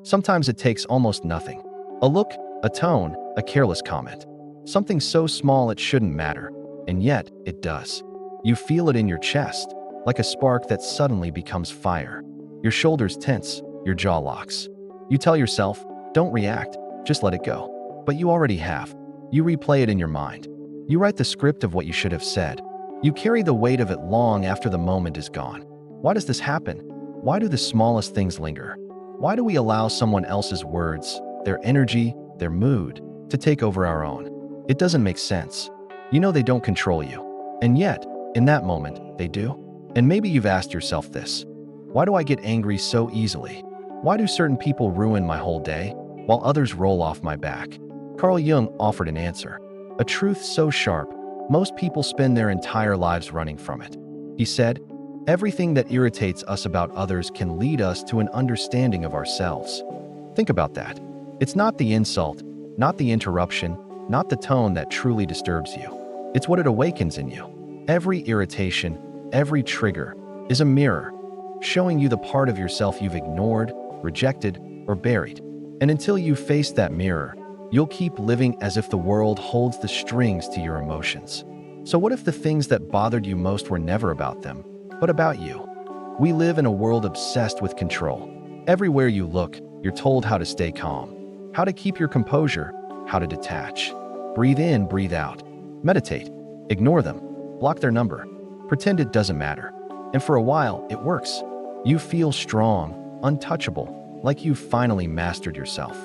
Sometimes it takes almost nothing. A look, a tone, a careless comment. Something so small it shouldn't matter, and yet it does. You feel it in your chest, like a spark that suddenly becomes fire. Your shoulders tense, your jaw locks. You tell yourself, don't react, just let it go. But you already have. You replay it in your mind. You write the script of what you should have said. You carry the weight of it long after the moment is gone. Why does this happen? Why do the smallest things linger? Why do we allow someone else's words, their energy, their mood, to take over our own? It doesn't make sense. You know they don't control you. And yet, in that moment, they do. And maybe you've asked yourself this. Why do I get angry so easily? Why do certain people ruin my whole day, while others roll off my back? Carl Jung offered an answer. A truth so sharp, most people spend their entire lives running from it. He said, everything that irritates us about others can lead us to an understanding of ourselves. Think about that. It's not the insult, not the interruption, not the tone that truly disturbs you. It's what it awakens in you. Every irritation, every trigger is a mirror, showing you the part of yourself you've ignored, rejected, or buried. And until you face that mirror, you'll keep living as if the world holds the strings to your emotions. So what if the things that bothered you most were never about them, but about you? We live in a world obsessed with control. Everywhere you look, you're told how to stay calm, how to keep your composure, how to detach. Breathe in, breathe out. Meditate. Ignore them. Block their number. Pretend it doesn't matter. And for a while, it works. You feel strong, untouchable, like you've finally mastered yourself.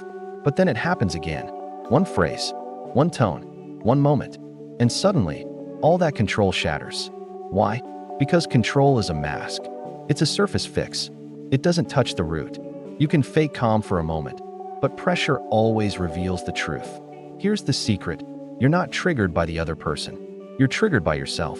But then it happens again. One phrase, one tone, one moment, and suddenly, all that control shatters. Why? Because control is a mask. It's a surface fix. It doesn't touch the root. You can fake calm for a moment, but pressure always reveals the truth. Here's the secret. You're not triggered by the other person. You're triggered by yourself,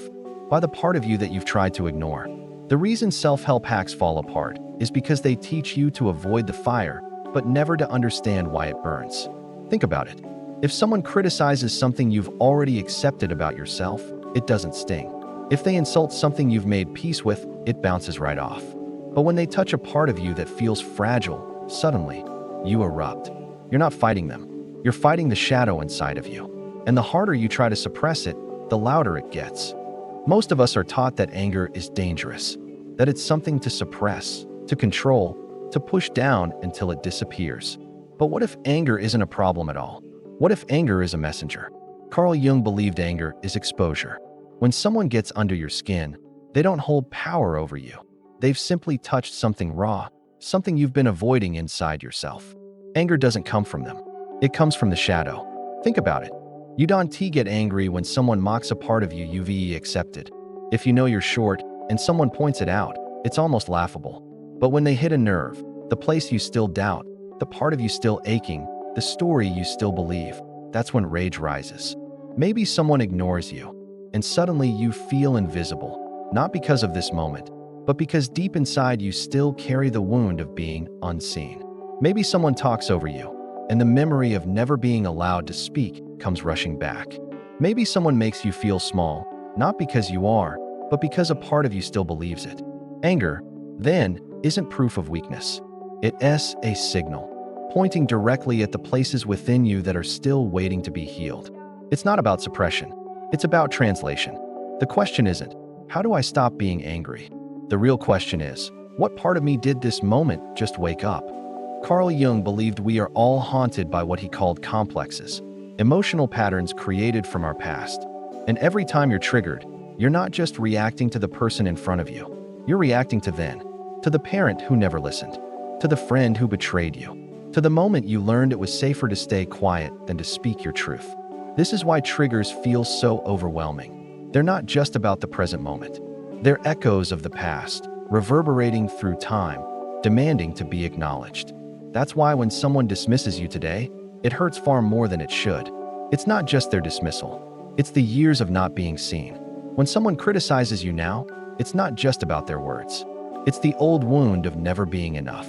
by the part of you that you've tried to ignore. The reason self-help hacks fall apart is because they teach you to avoid the fire, but never to understand why it burns. Think about it. If someone criticizes something you've already accepted about yourself, it doesn't sting. If they insult something you've made peace with, it bounces right off. But when they touch a part of you that feels fragile, suddenly, you erupt. You're not fighting them. You're fighting the shadow inside of you. And the harder you try to suppress it, the louder it gets. Most of us are taught that anger is dangerous, that it's something to suppress, to control, to push down until it disappears. But what if anger isn't a problem at all? What if anger is a messenger? Carl Jung believed anger is exposure. When someone gets under your skin, they don't hold power over you. They've simply touched something raw, something you've been avoiding inside yourself. Anger doesn't come from them. It comes from the shadow. Think about it. You don't get angry when someone mocks a part of you you've accepted. If you know you're short and someone points it out, it's almost laughable. But when they hit a nerve, the place you still doubt, the part of you still aching, the story you still believe, that's when rage rises. Maybe someone ignores you, and suddenly you feel invisible, not because of this moment, but because deep inside you still carry the wound of being unseen. Maybe someone talks over you, and the memory of never being allowed to speak comes rushing back. Maybe someone makes you feel small, not because you are, but because a part of you still believes it. Anger, then, isn't proof of weakness. It's a signal, pointing directly at the places within you that are still waiting to be healed. It's not about suppression. It's about translation. The question isn't, how do I stop being angry? The real question is, what part of me did this moment just wake up? Carl Jung believed we are all haunted by what he called complexes, emotional patterns created from our past. And every time you're triggered, you're not just reacting to the person in front of you. You're reacting to the parent who never listened, to the friend who betrayed you, to the moment you learned it was safer to stay quiet than to speak your truth. This is why triggers feel so overwhelming. They're not just about the present moment. They're echoes of the past, reverberating through time, demanding to be acknowledged. That's why when someone dismisses you today, it hurts far more than it should. It's not just their dismissal. It's the years of not being seen. When someone criticizes you now, it's not just about their words. It's the old wound of never being enough.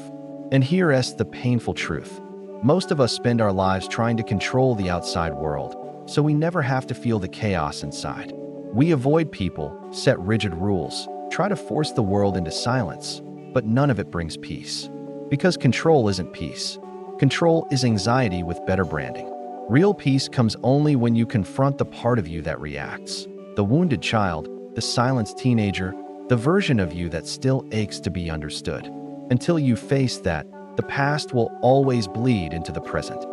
And here's the painful truth. Most of us spend our lives trying to control the outside world, so we never have to feel the chaos inside. We avoid people, set rigid rules, try to force the world into silence, but none of it brings peace. Because control isn't peace. Control is anxiety with better branding. Real peace comes only when you confront the part of you that reacts. The wounded child, the silenced teenager, the version of you that still aches to be understood. Until you face that, the past will always bleed into the present.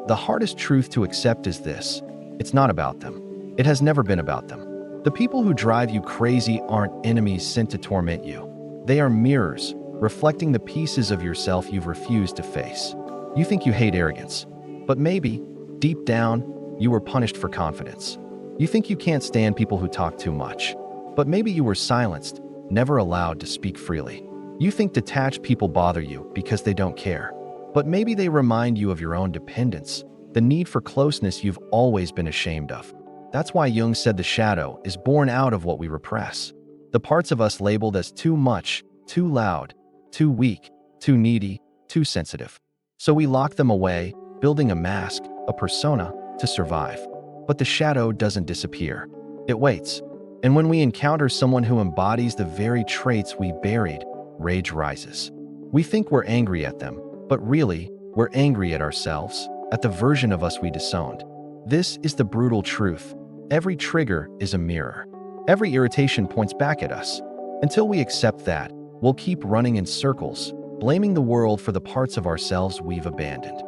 The hardest truth to accept is this: it's not about them. It has never been about them. The people who drive you crazy aren't enemies sent to torment you. They are mirrors, reflecting the pieces of yourself you've refused to face. You think you hate arrogance, but maybe, deep down, you were punished for confidence. You think you can't stand people who talk too much, but maybe you were silenced, never allowed to speak freely. You think detached people bother you because they don't care, but maybe they remind you of your own dependence, the need for closeness you've always been ashamed of. That's why Jung said the shadow is born out of what we repress. The parts of us labeled as too much, too loud, too weak, too needy, too sensitive. So we lock them away, building a mask, a persona, to survive. But the shadow doesn't disappear. It waits. And when we encounter someone who embodies the very traits we buried, rage rises. We think we're angry at them, but really, we're angry at ourselves, at the version of us we disowned. This is the brutal truth. Every trigger is a mirror. Every irritation points back at us. Until we accept that, we'll keep running in circles, blaming the world for the parts of ourselves we've abandoned.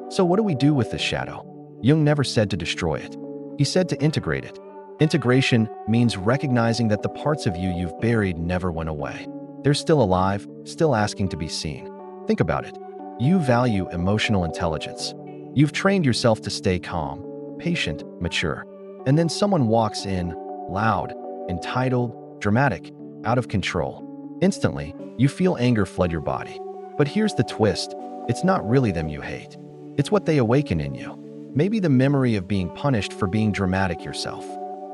So what do we do with this shadow? Jung never said to destroy it. He said to integrate it. Integration means recognizing that the parts of you you've buried never went away. They're still alive, still asking to be seen. Think about it. You value emotional intelligence. You've trained yourself to stay calm, patient, mature. And then someone walks in, loud, entitled, dramatic, out of control. Instantly, you feel anger flood your body. But here's the twist. It's not really them you hate. It's what they awaken in you. Maybe the memory of being punished for being dramatic yourself.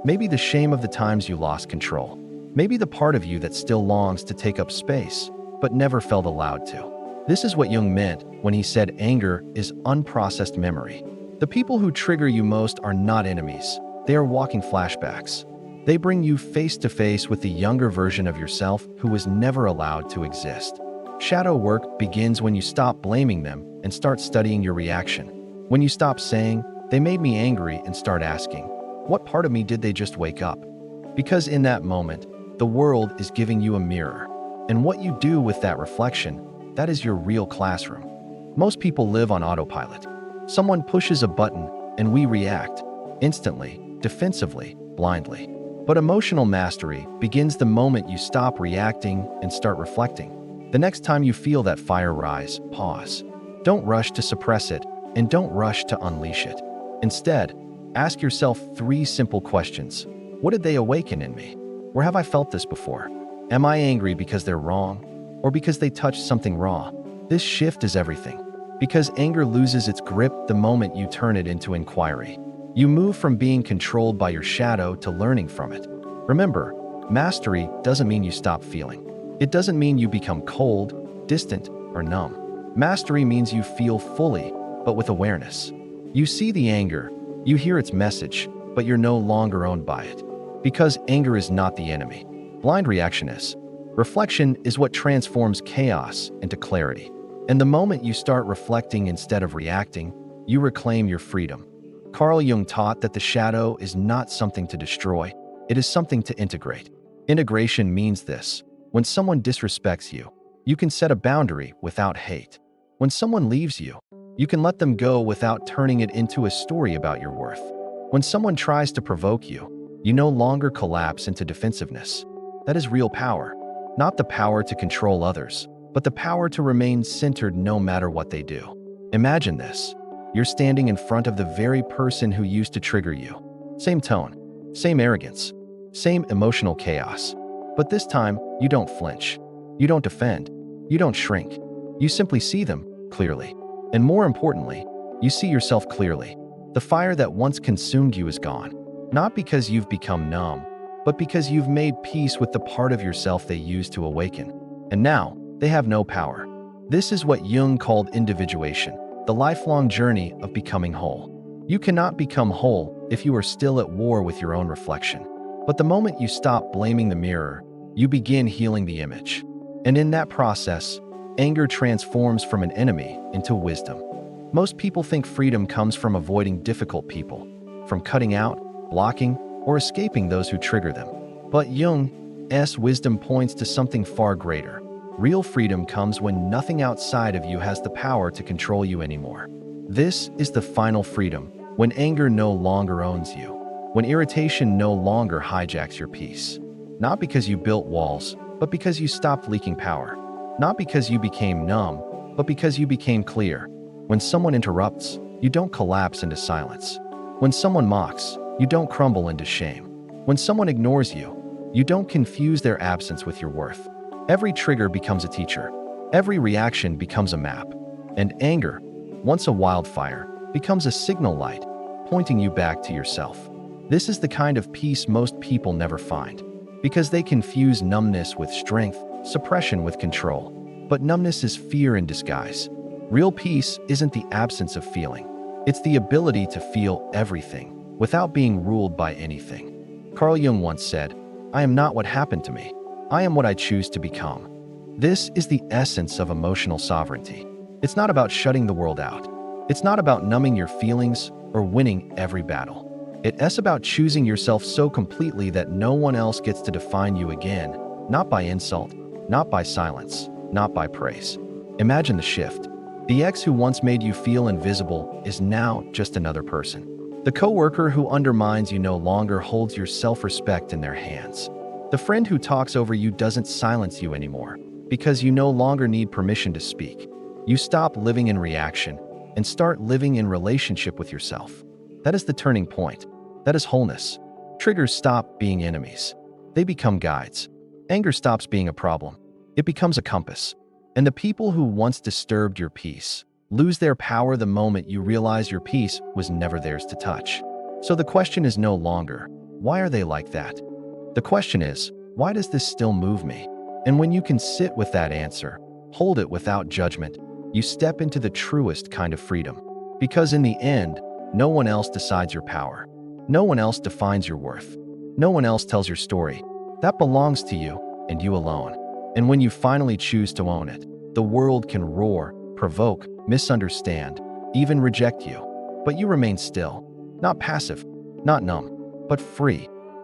Maybe the shame of the times you lost control. Maybe the part of you that still longs to take up space, but never felt allowed to. This is what Jung meant when he said anger is unprocessed memory. The people who trigger you most are not enemies. They are walking flashbacks. They bring you face to face with the younger version of yourself who was never allowed to exist. Shadow work begins when you stop blaming them and start studying your reaction. When you stop saying, "They made me angry," and start asking, "What part of me did they just wake up?" Because in that moment, the world is giving you a mirror. And what you do with that reflection, that is your real classroom. Most people live on autopilot. Someone pushes a button and we react, instantly, defensively, blindly. But emotional mastery begins the moment you stop reacting and start reflecting. The next time you feel that fire rise, pause. Don't rush to suppress it, and don't rush to unleash it. Instead, ask yourself 3 simple questions. What did they awaken in me? Where have I felt this before? Am I angry because they're wrong, or because they touched something raw? This shift is everything. Because anger loses its grip the moment you turn it into inquiry. You move from being controlled by your shadow to learning from it. Remember, mastery doesn't mean you stop feeling. It doesn't mean you become cold, distant, or numb. Mastery means you feel fully, but with awareness. You see the anger, you hear its message, but you're no longer owned by it. Because anger is not the enemy. Blind reaction is. Reflection is what transforms chaos into clarity. And the moment you start reflecting instead of reacting, you reclaim your freedom. Carl Jung taught that the shadow is not something to destroy, it is something to integrate. Integration means this. When someone disrespects you, you can set a boundary without hate. When someone leaves you, you can let them go without turning it into a story about your worth. When someone tries to provoke you, you no longer collapse into defensiveness. That is real power. Not the power to control others, but the power to remain centered no matter what they do. Imagine this. You're standing in front of the very person who used to trigger you. Same tone, same arrogance, same emotional chaos. But this time, you don't flinch. You don't defend. You don't shrink. You simply see them clearly. And more importantly, you see yourself clearly. The fire that once consumed you is gone. Not because you've become numb, but because you've made peace with the part of yourself they used to awaken. And now, they have no power. This is what Jung called individuation, the lifelong journey of becoming whole. You cannot become whole if you are still at war with your own reflection. But the moment you stop blaming the mirror, you begin healing the image. And in that process, anger transforms from an enemy into wisdom. Most people think freedom comes from avoiding difficult people, from cutting out, blocking, or escaping those who trigger them. But Jung's wisdom points to something far greater. Real freedom comes when nothing outside of you has the power to control you anymore. This is the final freedom, when anger no longer owns you, when irritation no longer hijacks your peace. Not because you built walls, but because you stopped leaking power. Not because you became numb, but because you became clear. When someone interrupts, you don't collapse into silence. When someone mocks, you don't crumble into shame. When someone ignores you, you don't confuse their absence with your worth. Every trigger becomes a teacher. Every reaction becomes a map. And anger, once a wildfire, becomes a signal light, pointing you back to yourself. This is the kind of peace most people never find, because they confuse numbness with strength, suppression with control. But numbness is fear in disguise. Real peace isn't the absence of feeling. It's the ability to feel everything without being ruled by anything. Carl Jung once said, "I am not what happened to me. I am what I choose to become." This is the essence of emotional sovereignty. It's not about shutting the world out. It's not about numbing your feelings or winning every battle. It's about choosing yourself so completely that no one else gets to define you again, not by insult, not by silence, not by praise. Imagine the shift. The ex who once made you feel invisible is now just another person. The coworker who undermines you no longer holds your self-respect in their hands. The friend who talks over you doesn't silence you anymore, because you no longer need permission to speak. You stop living in reaction and start living in relationship with yourself. That is the turning point. That is wholeness. Triggers stop being enemies. They become guides. Anger stops being a problem. It becomes a compass. And the people who once disturbed your peace lose their power the moment you realize your peace was never theirs to touch. So the question is no longer, why are they like that? The question is, why does this still move me? And when you can sit with that answer, hold it without judgment, you step into the truest kind of freedom. Because in the end, no one else decides your power. No one else defines your worth. No one else tells your story. That belongs to you and you alone. And when you finally choose to own it, the world can roar, provoke, misunderstand, even reject you. But you remain still, not passive, not numb, but free.